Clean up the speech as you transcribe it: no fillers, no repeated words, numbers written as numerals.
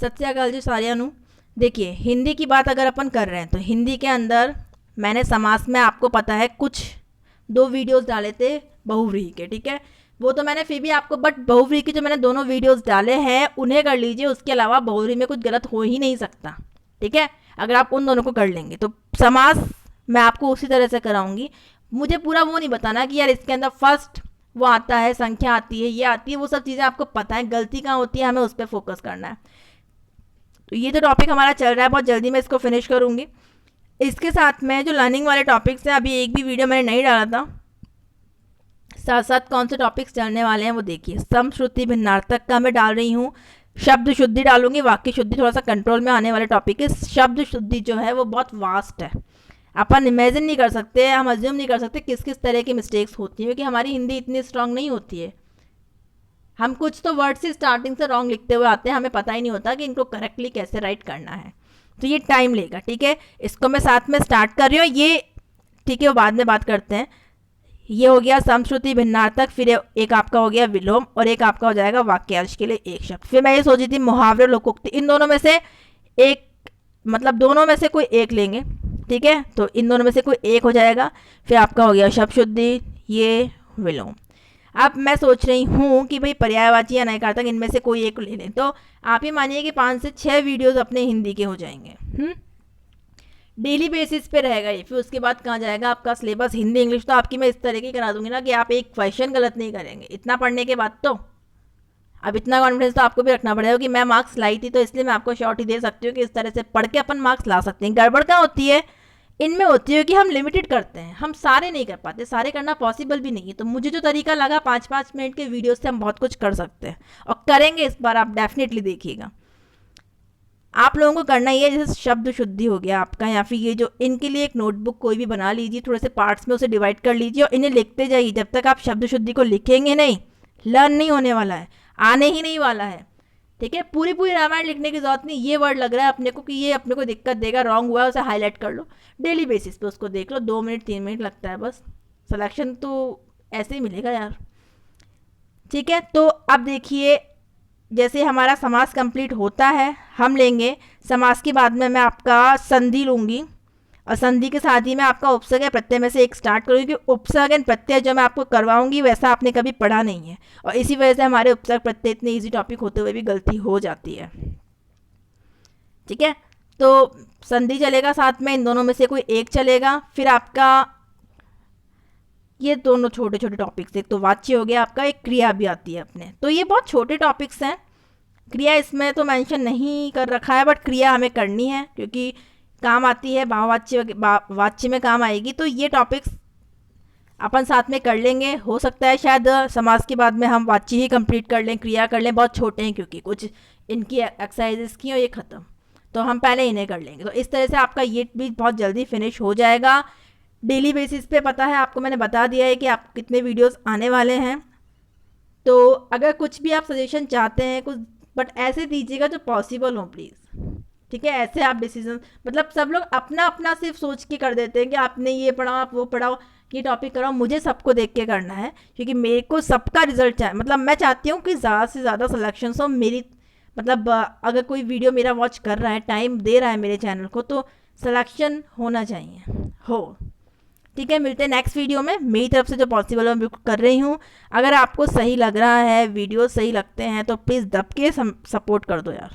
सत श्री अकाल जी सारिਆਂ ਨੂੰ। देखिए हिंदी की बात अगर अपन कर रहे हैं तो हिंदी के अंदर मैंने समास में आपको पता है कुछ 2 वीडियोस डाले थे बहुव्रीहि के, ठीक है। वो तो मैंने फिर भी आपको, बट बहुव्रीहि के जो मैंने दोनों वीडियोस डाले हैं उन्हें कर लीजिए, उसके अलावा बहुव्रीहि में कुछ गलत हो ही नहीं सकता, ठीक है। अगर आप उन दोनों को कर लेंगे तो समास मैं आपको उसी तरह से कराऊंगी। मुझे पूरा वो नहीं बताना कि यार इसके अंदर फर्स्ट वो आता है, संख्या आती है, ये आती है, वो सब चीज़ें आपको पता है, गलती कहाँ होती है हमें उस पर फोकस करना है। तो ये तो टॉपिक हमारा चल रहा है, बहुत जल्दी मैं इसको फिनिश करूँगी। इसके साथ में जो लर्निंग वाले टॉपिक्स हैं, अभी एक भी वीडियो मैंने नहीं डाला था, साथ साथ कौन से टॉपिक्स चलने वाले हैं वो देखिए। सम श्रुति भिन्नार्थक का मैं डाल रही हूँ, शब्द शुद्धि डालूंगी, वाक्य शुद्धि थोड़ा सा कंट्रोल में आने वाले टॉपिक है। शब्द शुद्धि जो है वो बहुत वास्ट है, अपन इमेजिन नहीं कर सकते, हम अज्यूम नहीं कर सकते किस किस तरह की मिस्टेक्स होती हैं, क्योंकि हमारी हिंदी इतनी स्ट्रांग नहीं होती है। हम कुछ तो वर्ड से स्टार्टिंग से रॉन्ग लिखते हुए आते हैं, हमें पता ही नहीं होता कि इनको करेक्टली कैसे राइट करना है, तो ये टाइम लेगा, ठीक है। इसको मैं साथ में स्टार्ट कर रही हूँ, ये ठीक है, वो बाद में बात करते हैं। ये हो गया समश्रुति भिन्नार्थक, फिर एक आपका हो गया विलोम, और एक आपका हो जाएगा वाक्यांश के लिए एक शब्द। फिर मैं ये सोची थी मुहावरे लोकोक्ति, इन दोनों में से एक, मतलब दोनों में से कोई एक लेंगे, ठीक है। तो इन दोनों में से कोई एक हो जाएगा। फिर आपका हो गया शब्द शुद्धि, ये विलोम। अब मैं सोच रही हूँ कि भाई पर्यायवाची या नयकारतक इनमें से कोई एक ले लें, तो आप ही मानिए कि 5 से 6 वीडियोस अपने हिंदी के हो जाएंगे। डेली बेसिस पे रहेगा ये। फिर उसके बाद कहाँ जाएगा आपका सिलेबस, हिंदी इंग्लिश तो आपकी मैं इस तरह की करा दूंगी ना कि आप एक क्वेश्चन गलत नहीं करेंगे, इतना पढ़ने के बाद। तो अब इतना कॉन्फिडेंस तो आपको भी रखना पड़ेगा कि मैं मार्क्स लाई थी, तो इसलिए मैं आपको शॉर्ट ही दे सकती हूँ कि इस तरह से पढ़ के अपन मार्क्स ला सकते हैं। गड़बड़ क्या होती है इनमें, होती है कि हम लिमिटेड करते हैं, हम सारे नहीं कर पाते, सारे करना पॉसिबल भी नहीं है। तो मुझे जो तरीका लगा 5-5 मिनट के वीडियो से हम बहुत कुछ कर सकते हैं, और करेंगे इस बार, आप डेफिनेटली देखिएगा। आप लोगों को करना ये, जैसे शब्द शुद्धि हो गया आपका, या फिर ये जो इनके लिए एक नोटबुक कोई भी बना लीजिए, थोड़े से पार्ट्स में उसे डिवाइड कर लीजिए और इन्हें लिखते जाइए। जब तक आप शब्द शुद्धि को लिखेंगे नहीं, लर्न नहीं होने वाला है, आने ही नहीं वाला है, ठीक है। पूरी रामायण लिखने की जरूरत नहीं, ये वर्ड लग रहा है अपने को कि ये अपने को दिक्कत देगा, रॉन्ग हुआ है, उसे हाईलाइट कर लो, डेली बेसिस पे उसको देख लो, 2 मिनट 3 मिनट लगता है बस, सिलेक्शन तो ऐसे ही मिलेगा यार, ठीक है। तो अब देखिए, जैसे हमारा समास कंप्लीट होता है, हम लेंगे समास के बाद में मैं आपका संधि लूँगी, और संधि के साथ ही मैं आपका उपसर्ग या प्रत्यय में से एक स्टार्ट करूँगी, कि उपसर्ग एंड प्रत्यय जो मैं आपको करवाऊंगी वैसा आपने कभी पढ़ा नहीं है, और इसी वजह से हमारे उपसर्ग प्रत्यय इतने इजी टॉपिक होते हुए भी गलती हो जाती है, ठीक है। तो संधि चलेगा साथ में, इन दोनों में से कोई एक चलेगा। फिर आपका ये दोनों छोटे छोटे टॉपिक्स, एक तो वाच्य हो गया आपका, एक क्रिया भी आती है अपने, तो ये बहुत छोटे टॉपिक्स हैं। क्रिया इसमें तो मेंशन नहीं कर रखा है, बट क्रिया हमें करनी है क्योंकि काम आती है, वाच्य में काम आएगी। तो ये टॉपिक्स अपन साथ में कर लेंगे। हो सकता है शायद समास के बाद में हम वाच्य ही कंप्लीट कर लें, क्रिया कर लें, बहुत छोटे हैं क्योंकि कुछ इनकी एक्सरसाइजेस की और ये ख़त्म, तो हम पहले इन्हें कर लेंगे। तो इस तरह से आपका ये भी बहुत जल्दी फिनिश हो जाएगा। डेली बेसिस पे पता है आपको, मैंने बता दिया है कि आप कितने वीडियोस आने वाले हैं। तो अगर कुछ भी आप सजेशन चाहते हैं कुछ, बट ऐसे दीजिएगा जो पॉसिबल हो प्लीज़, ठीक है। ऐसे आप डिसीजन, मतलब सब लोग अपना अपना सिर्फ सोच के कर देते हैं कि आपने ये पढ़ाओ, आप वो पढ़ाओ, ये टॉपिक कराओ। मुझे सबको देख के करना है क्योंकि मेरे को सबका रिजल्ट चाहिए, मतलब मैं चाहती हूँ कि ज़्यादा से ज़्यादा सिलेक्शन हो मेरी, मतलब अगर कोई वीडियो मेरा वॉच कर रहा है, टाइम दे रहा है मेरे चैनल को, तो सिलेक्शन होना चाहिए हो, ठीक है। मिलते हैं नेक्स्ट वीडियो में। मेरी तरफ से जो पॉसिबल है मैं कर रही हूँ। अगर आपको सही लग रहा है, वीडियो सही लगते हैं, तो प्लीज़ दब के सपोर्ट कर दो यार।